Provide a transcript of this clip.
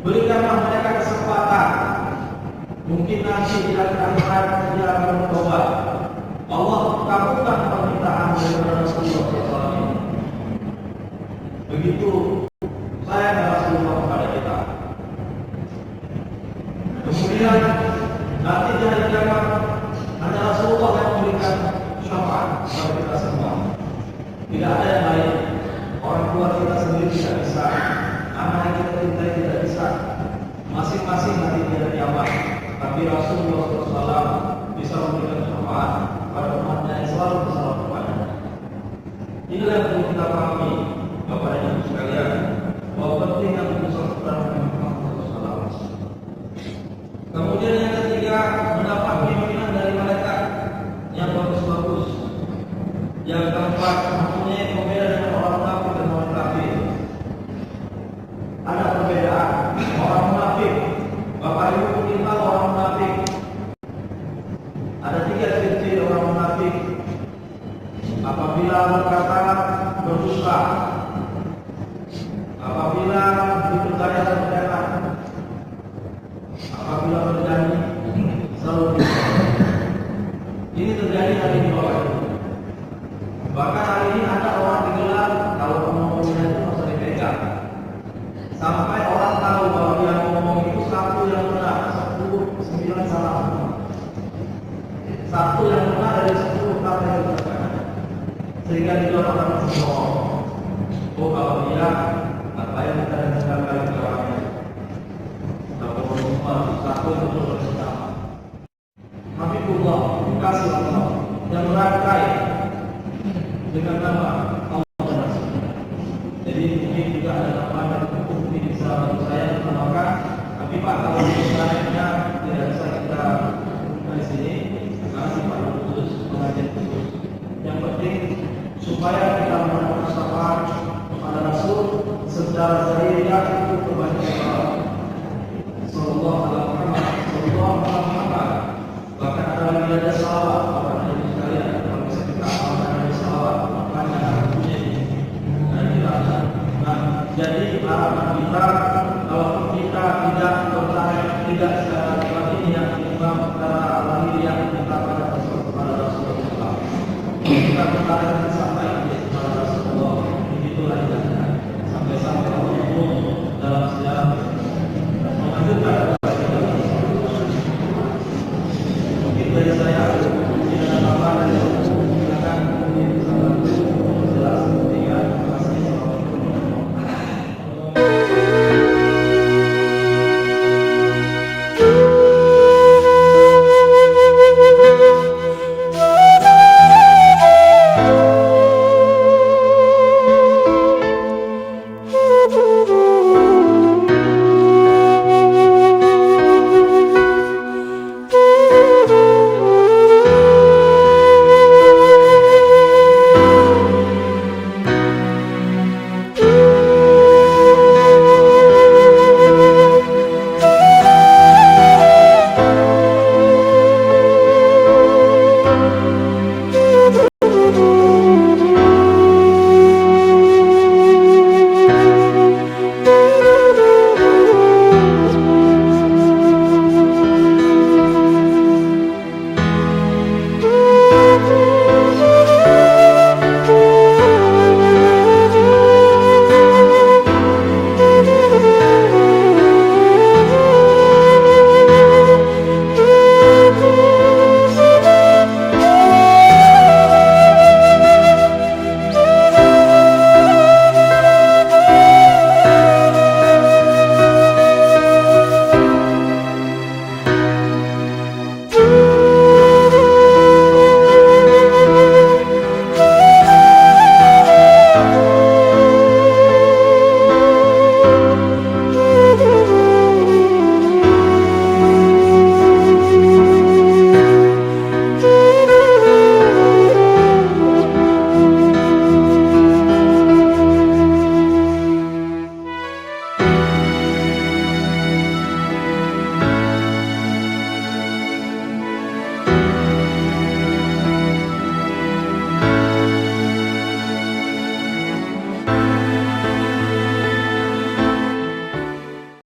Berikanlah mereka kesempatan. Mungkin nanti di akhir hayat dia akan bertobat. Allah kabulkan permintaan dari Rasulullah SAW. Begitu sayang Rasulullah kepada kita. Kemudian nanti di hari kiamat hanya Rasulullah yang memberikan syafaat kepada kita semua. Tidak ada yang lain. Orang tua kita sendiri tidak bisa, anak yang kita cintai tidak bisa. Masing-masing nanti di hari kiamat. Tapi Rasulullah SAW bisa memberikan syafaat pada umatnya yang selalu bersalah kepadanya. Inilah yang perlu kita pahami, Bapak dan Ibu